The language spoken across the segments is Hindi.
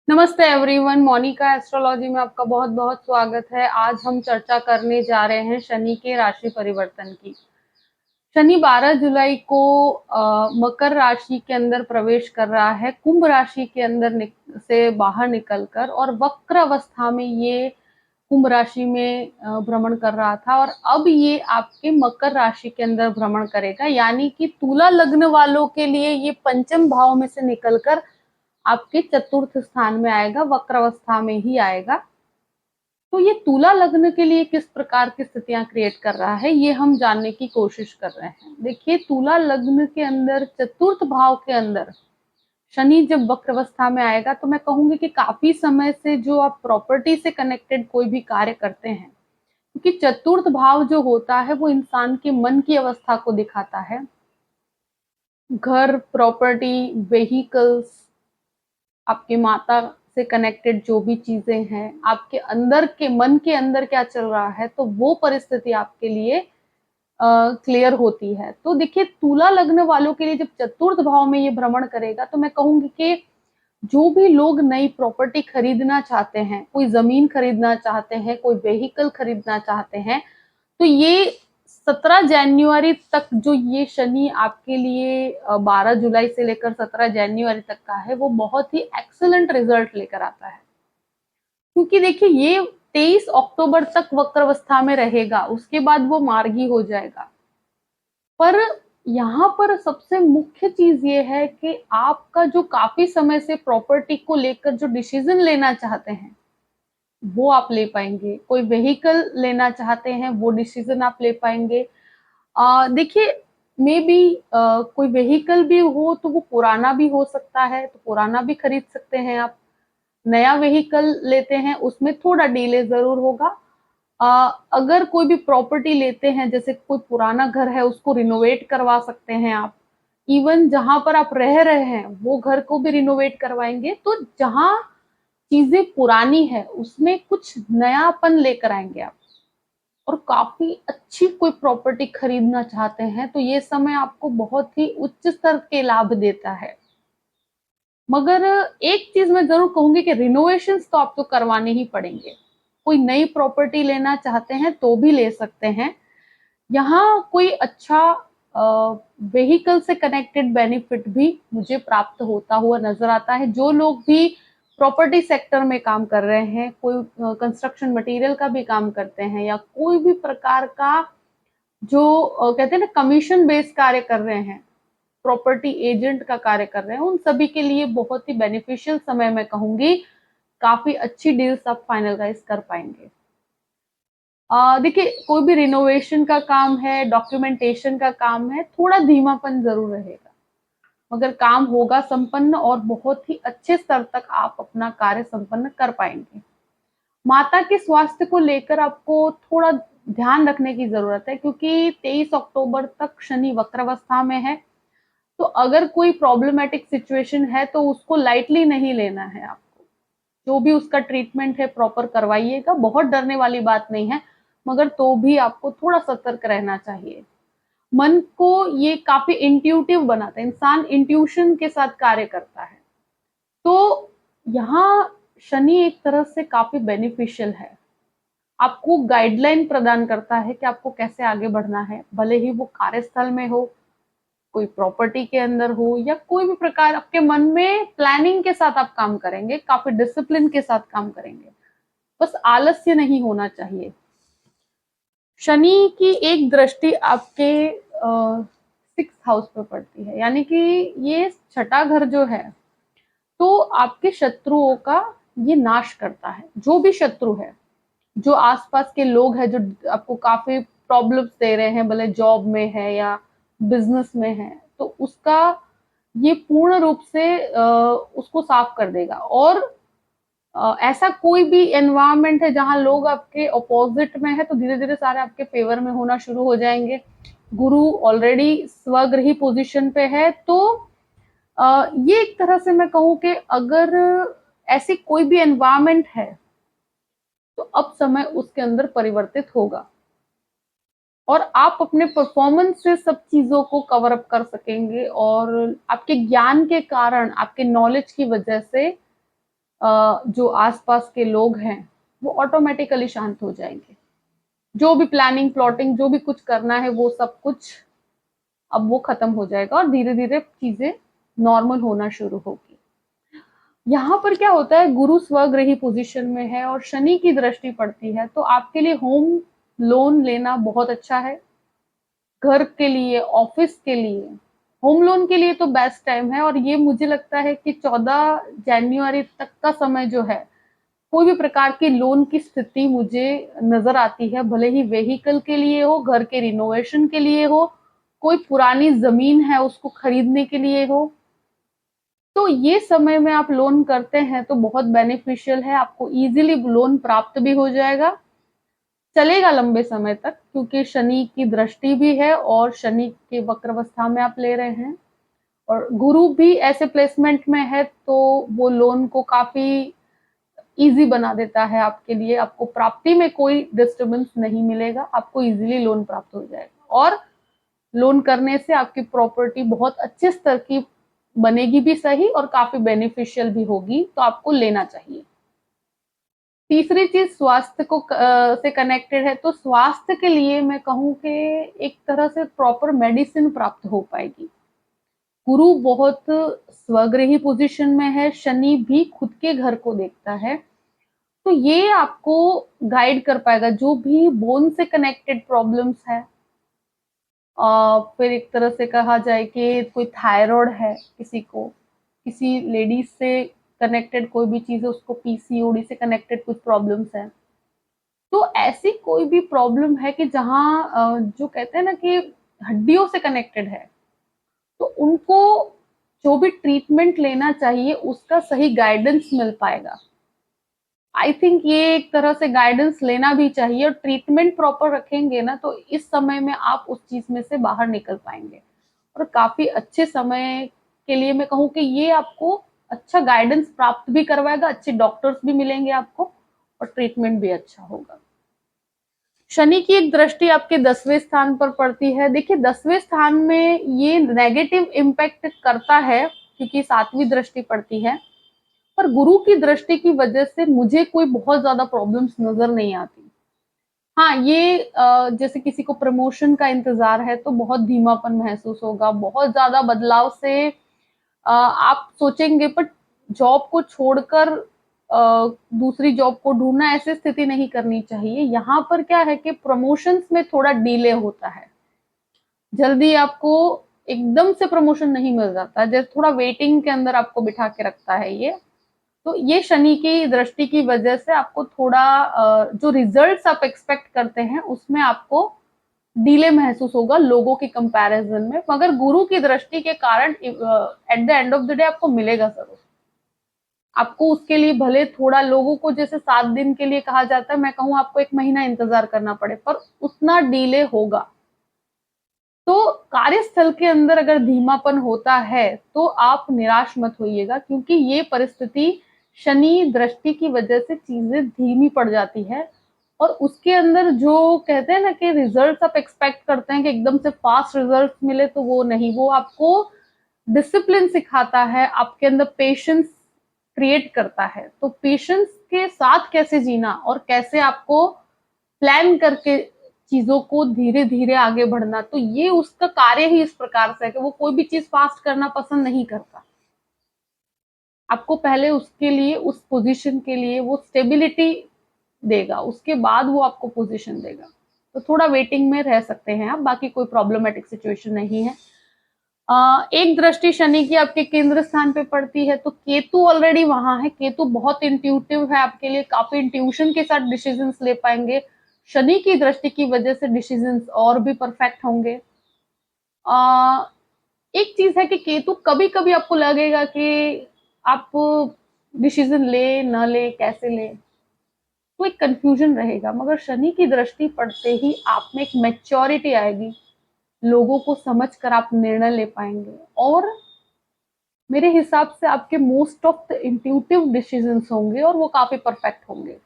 नमस्ते एवरीवन, मोनिका एस्ट्रोलॉजी में आपका बहुत बहुत स्वागत है। आज हम चर्चा करने जा रहे हैं शनि के राशि परिवर्तन की। शनि 12 जुलाई को मकर राशि के अंदर प्रवेश कर रहा है, कुंभ राशि के अंदर से बाहर निकलकर, और वक्र अवस्था में ये कुंभ राशि में भ्रमण कर रहा था और अब ये आपके मकर राशि के अंदर भ्रमण करेगा। यानी कि तुला लग्न वालों के लिए ये पंचम भाव में से निकलकर आपके चतुर्थ स्थान में आएगा, वक्र अवस्था में ही आएगा। तो ये तुला लग्न के लिए किस प्रकार की स्थितियां क्रिएट कर रहा है, ये हम जानने की कोशिश कर रहे हैं। देखिए, तुला लग्न के अंदर चतुर्थ भाव के अंदर शनि जब वक्र अवस्था में आएगा तो मैं कहूंगी कि काफी समय से जो आप प्रॉपर्टी से कनेक्टेड कोई भी कार्य करते हैं, क्योंकि चतुर्थ भाव जो होता है वो इंसान के मन की अवस्था को दिखाता है। घर, प्रॉपर्टी, व्हीकल्स, आपके माता से कनेक्टेड जो भी चीजें हैं, आपके अंदर के मन के अंदर क्या चल रहा है, तो वो परिस्थिति आपके लिए क्लियर होती है। तो देखिए, तुला लग्न वालों के लिए जब चतुर्थ भाव में ये भ्रमण करेगा तो मैं कहूंगी कि जो भी लोग नई प्रॉपर्टी खरीदना चाहते हैं, कोई जमीन खरीदना चाहते हैं, कोई व्हीकल खरीदना चाहते हैं, तो ये 17 जनवरी तक जो ये शनि आपके लिए 12 जुलाई से लेकर 17 जनवरी तक का है, वो बहुत ही एक्सीलेंट रिजल्ट लेकर आता है। क्योंकि देखिए, ये 23 अक्टूबर तक वक्र अवस्था में रहेगा, उसके बाद वो मार्गी हो जाएगा। पर यहाँ पर सबसे मुख्य चीज ये है कि आपका जो काफी समय से प्रॉपर्टी को लेकर जो डिसीजन लेना चाहते हैं, वो आप ले पाएंगे। कोई व्हीकल लेना चाहते हैं, वो डिसीजन आप ले पाएंगे। देखिए, मे बी कोई व्हीकल भी हो तो वो पुराना भी हो सकता है, तो पुराना भी खरीद सकते हैं आप। नया व्हीकल लेते हैं, उसमें थोड़ा डिले जरूर होगा। अगर कोई भी प्रॉपर्टी लेते हैं, जैसे कोई पुराना घर है, उसको रिनोवेट करवा सकते हैं आप। इवन जहां पर आप रह रहे हैं वो घर को भी रिनोवेट करवाएंगे। तो जहां चीजें पुरानी है उसमें कुछ नयापन लेकर आएंगे आप। और काफी अच्छी कोई प्रॉपर्टी खरीदना चाहते हैं तो ये समय आपको बहुत ही उच्च स्तर के लाभ देता है। मगर एक चीज मैं जरूर कहूंगी कि रिनोवेशंस तो आपको करवाने ही पड़ेंगे। कोई नई प्रॉपर्टी लेना चाहते हैं तो भी ले सकते हैं। यहाँ कोई अच्छा व्हीकल से कनेक्टेड बेनिफिट भी मुझे प्राप्त होता हुआ नजर आता है। जो लोग भी प्रॉपर्टी सेक्टर में काम कर रहे हैं, कोई कंस्ट्रक्शन मटेरियल का भी काम करते हैं, या कोई भी प्रकार का जो कहते हैं ना कमीशन बेस्ड कार्य कर रहे हैं, प्रॉपर्टी एजेंट का कार्य कर रहे हैं, उन सभी के लिए बहुत ही बेनिफिशियल समय मैं कहूंगी। काफी अच्छी डील्स आप फाइनलाइज कर पाएंगे। देखिए, कोई भी रिनोवेशन का काम है, डॉक्यूमेंटेशन का काम है, थोड़ा धीमापन जरूर रहेगा, मगर काम होगा संपन्न और बहुत ही अच्छे स्तर तक आप अपना कार्य संपन्न कर पाएंगे। माता के स्वास्थ्य को लेकर आपको थोड़ा ध्यान रखने की जरूरत है, क्योंकि 23 अक्टूबर तक शनि वक्रावस्था में है। तो अगर कोई प्रॉब्लमेटिक सिचुएशन है तो उसको लाइटली नहीं लेना है आपको। जो भी उसका ट्रीटमेंट है प्रॉपर करवाइएगा, बहुत डरने वाली बात नहीं है, मगर तो भी आपको थोड़ा सतर्क रहना चाहिए। मन को ये काफी इंट्यूटिव बनाता है, इंसान इंट्यूशन के साथ कार्य करता है। तो यहाँ शनि एक तरह से काफी बेनिफिशियल है, आपको गाइडलाइन प्रदान करता है कि आपको कैसे आगे बढ़ना है, भले ही वो कार्यस्थल में हो, कोई प्रॉपर्टी के अंदर हो, या कोई भी प्रकार आपके मन में प्लानिंग के साथ आप काम करेंगे, काफी डिसिप्लिन के साथ काम करेंगे। बस आलस्य नहीं होना चाहिए। शनि की एक दृष्टि आपके 6th हाउस पे पड़ती है, यानी कि ये छठा घर जो है, तो आपके शत्रुओं का ये नाश करता है। जो भी शत्रु है, जो आसपास के लोग हैं जो आपको काफी प्रॉब्लम्स दे रहे हैं, भले जॉब में है या बिजनेस में है, तो उसका ये पूर्ण रूप से उसको साफ कर देगा। और ऐसा कोई भी एनवायरनमेंट है जहां लोग आपके अपोजिट में है, तो धीरे धीरे सारे आपके फेवर में होना शुरू हो जाएंगे। गुरु ऑलरेडी स्वगृही पोजीशन पे है, तो ये एक तरह से मैं कहूँ कि अगर ऐसी कोई भी एनवायरनमेंट है तो अब समय उसके अंदर परिवर्तित होगा, और आप अपने परफॉर्मेंस से सब चीजों को कवर अप कर सकेंगे। और आपके ज्ञान के कारण, आपके नॉलेज की वजह से जो आसपास के लोग हैं वो ऑटोमेटिकली शांत हो जाएंगे। जो भी प्लानिंग प्लॉटिंग जो भी कुछ करना है वो सब कुछ अब वो खत्म हो जाएगा और धीरे धीरे चीजें नॉर्मल होना शुरू होगी। यहाँ पर क्या होता है, गुरु स्वगृही पोजीशन में है और शनि की दृष्टि पड़ती है, तो आपके लिए होम लोन लेना बहुत अच्छा है। घर के लिए, ऑफिस के लिए, होम लोन के लिए तो बेस्ट टाइम है। और ये मुझे लगता है कि 14 जनवरी तक का समय जो है, कोई भी प्रकार की लोन की स्थिति मुझे नजर आती है, भले ही व्हीकल के लिए हो, घर के रिनोवेशन के लिए हो, कोई पुरानी जमीन है उसको खरीदने के लिए हो, तो ये समय में आप लोन करते हैं तो बहुत बेनिफिशियल है। आपको इजीली लोन प्राप्त भी हो जाएगा, चलेगा लंबे समय तक, क्योंकि शनि की दृष्टि भी है और शनि के वक्रावस्था में आप ले रहे हैं और गुरु भी ऐसे प्लेसमेंट में है, तो वो लोन को काफी इजी बना देता है आपके लिए। आपको प्राप्ति में कोई डिस्टर्बेंस नहीं मिलेगा, आपको इजीली लोन प्राप्त हो जाएगा और लोन करने से आपकी प्रॉपर्टी बहुत अच्छे स्तर की बनेगी भी सही और काफी बेनिफिशियल भी होगी, तो आपको लेना चाहिए। तीसरी चीज स्वास्थ्य को से कनेक्टेड है, तो स्वास्थ्य के लिए मैं कहूँ कि एक तरह से प्रॉपर मेडिसिन प्राप्त हो पाएगी। गुरु बहुत स्वगृही पोजीशन में है, शनि भी खुद के घर को देखता है, तो ये आपको गाइड कर पाएगा। जो भी बोन से कनेक्टेड प्रॉब्लम्स है, फिर एक तरह से कहा जाए कि कोई थायराइड है किसी को, किसी लेडीज से कनेक्टेड कोई भी चीज है, उसको पीसीओडी से कनेक्टेड कुछ प्रॉब्लम्स है, तो ऐसी कोई भी प्रॉब्लम है कि जहाँ जो कहते हैं ना कि हड्डियों से कनेक्टेड है, तो उनको जो भी ट्रीटमेंट लेना चाहिए उसका सही गाइडेंस मिल पाएगा। आई थिंक ये एक तरह से गाइडेंस लेना भी चाहिए और ट्रीटमेंट प्रॉपर रखेंगे ना, तो इस समय में आप उस चीज में से बाहर निकल पाएंगे और काफी अच्छे समय के लिए मैं कहूँ कि ये आपको अच्छा गाइडेंस प्राप्त भी करवाएगा, अच्छे डॉक्टर्स भी मिलेंगे आपको और ट्रीटमेंट भी अच्छा होगा। शनि की एक दृष्टि आपके 10वें स्थान पर पड़ती है। देखिए 10वें स्थान में ये नेगेटिव इम्पैक्ट करता है क्योंकि 7वीं दृष्टि पड़ती है, पर गुरु की दृष्टि की वजह से मुझे कोई बहुत ज्यादा प्रॉब्लम्स नजर नहीं आती। हाँ, ये जैसे किसी को प्रमोशन का इंतजार है तो बहुत धीमापन महसूस होगा, बहुत ज्यादा बदलाव से आप सोचेंगे, पर जॉब को छोड़कर दूसरी जॉब को ढूंढना, ऐसी स्थिति नहीं करनी चाहिए। यहाँ पर क्या है कि प्रमोशंस में थोड़ा डिले होता है, जल्दी आपको एकदम से प्रमोशन नहीं मिल जाता, जैसे थोड़ा वेटिंग के अंदर आपको बिठा के रखता है ये। तो ये शनि की दृष्टि की वजह से आपको थोड़ा जो रिजल्ट्स आप एक्सपेक्ट करते हैं उसमें आपको डिले महसूस होगा लोगों के कंपैरिजन में, मगर गुरु की दृष्टि के कारण at the end of the day आपको मिलेगा जरूर। आपको उसके लिए भले थोड़ा, लोगों को जैसे 7 दिन के लिए कहा जाता है, मैं कहूँ आपको 1 महीना इंतजार करना पड़े, पर उतना डिले होगा। तो कार्यस्थल के अंदर अगर धीमापन होता है तो आप निराश मत होइएगा, क्योंकि ये परिस्थिति शनि दृष्टि की वजह से चीजें धीमी पड़ जाती है और उसके अंदर जो कहते हैं ना कि रिजल्ट्स आप एक्सपेक्ट करते हैं कि एकदम से फास्ट रिजल्ट मिले, तो वो नहीं, वो आपको डिसिप्लिन सिखाता है, आपके अंदर पेशेंस क्रिएट करता है। तो पेशेंस के साथ कैसे जीना और कैसे आपको प्लान करके चीजों को धीरे धीरे आगे बढ़ना, तो ये उसका कार्य ही इस प्रकार से है कि वो कोई भी चीज फास्ट करना पसंद नहीं करता। आपको पहले उसके लिए, उस पोजीशन के लिए वो स्टेबिलिटी देगा, उसके बाद वो आपको पोजीशन देगा। तो थोड़ा वेटिंग में रह सकते हैं आप, बाकी कोई प्रॉब्लमेटिक सिचुएशन नहीं है। एक दृष्टि शनि की आपके केंद्र स्थान पे पड़ती है, तो केतु ऑलरेडी वहां है। केतु बहुत इंट्यूटिव है आपके लिए, काफी इंट्यूशन के साथ डिसीजंस ले पाएंगे। शनि की दृष्टि की वजह से डिसीजंस और भी परफेक्ट होंगे। एक चीज है कि केतु कभी कभी आपको लगेगा कि आप डिसीजन ले न ले, कैसे ले, तो एक कंफ्यूजन रहेगा, मगर शनि की दृष्टि पड़ते ही आप में एक मैच्योरिटी आएगी, लोगों को समझकर आप निर्णय ले पाएंगे और मेरे हिसाब से आपके most of the intuitive decisions होंगे और वो काफी परफेक्ट होंगे।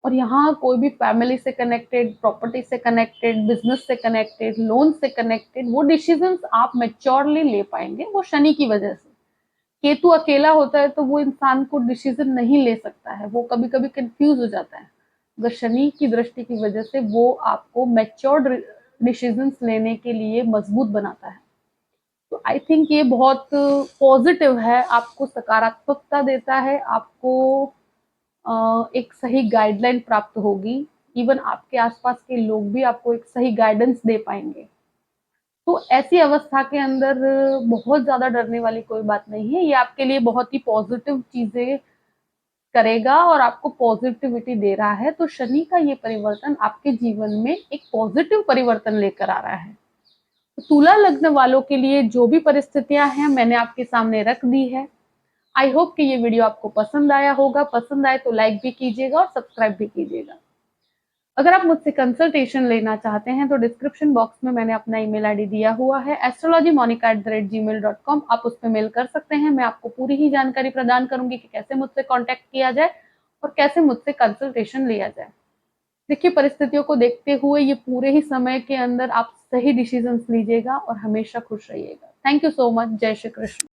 और यहाँ कोई भी फैमिली से कनेक्टेड, प्रॉपर्टी से कनेक्टेड, बिजनेस से कनेक्टेड, लोन से कनेक्टेड, वो डिसीजंस आप मैच्योरली ले पाएंगे, वो शनि की वजह से। केतु अकेला होता है तो वो इंसान को डिसीजन नहीं ले सकता है, वो कभी कभी कंफ्यूज हो जाता है। अगर शनि की दृष्टि की वजह से वो आपको मैच्योर्ड डिसीजंस लेने के लिए मजबूत बनाता है। तो आई थिंक ये बहुत पॉजिटिव है, आपको सकारात्मकता देता है, आपको एक सही गाइडलाइन प्राप्त होगी। इवन आपके आसपास के लोग भी आपको एक सही गाइडेंस दे पाएंगे। तो ऐसी अवस्था के अंदर बहुत ज़्यादा डरने वाली कोई बात नहीं है, ये आपके लिए बहुत ही पॉजिटिव चीज़ें करेगा और आपको पॉजिटिविटी दे रहा है। तो शनि का ये परिवर्तन आपके जीवन में एक पॉजिटिव परिवर्तन लेकर आ रहा है। तो तुला लग्न वालों के लिए जो भी परिस्थितियां हैं मैंने आपके सामने रख दी है। आई होप कि ये वीडियो आपको पसंद आया होगा। पसंद आए तो लाइक भी कीजिएगा और सब्सक्राइब भी कीजिएगा। अगर आप मुझसे कंसल्टेशन लेना चाहते हैं तो डिस्क्रिप्शन बॉक्स में मैंने अपना ईमेल आईडी दिया हुआ है astrologymonica@gmail.com। आप उस पर मेल कर सकते हैं। मैं आपको पूरी ही जानकारी प्रदान करूंगी कि कैसे मुझसे कांटेक्ट किया जाए और कैसे मुझसे कंसल्टेशन लिया जाए। देखिए, परिस्थितियों को देखते हुए ये पूरे ही समय के अंदर आप सही डिसीजंस लीजिएगा और हमेशा खुश रहिएगा। Thank you so much. जय श्री कृष्ण।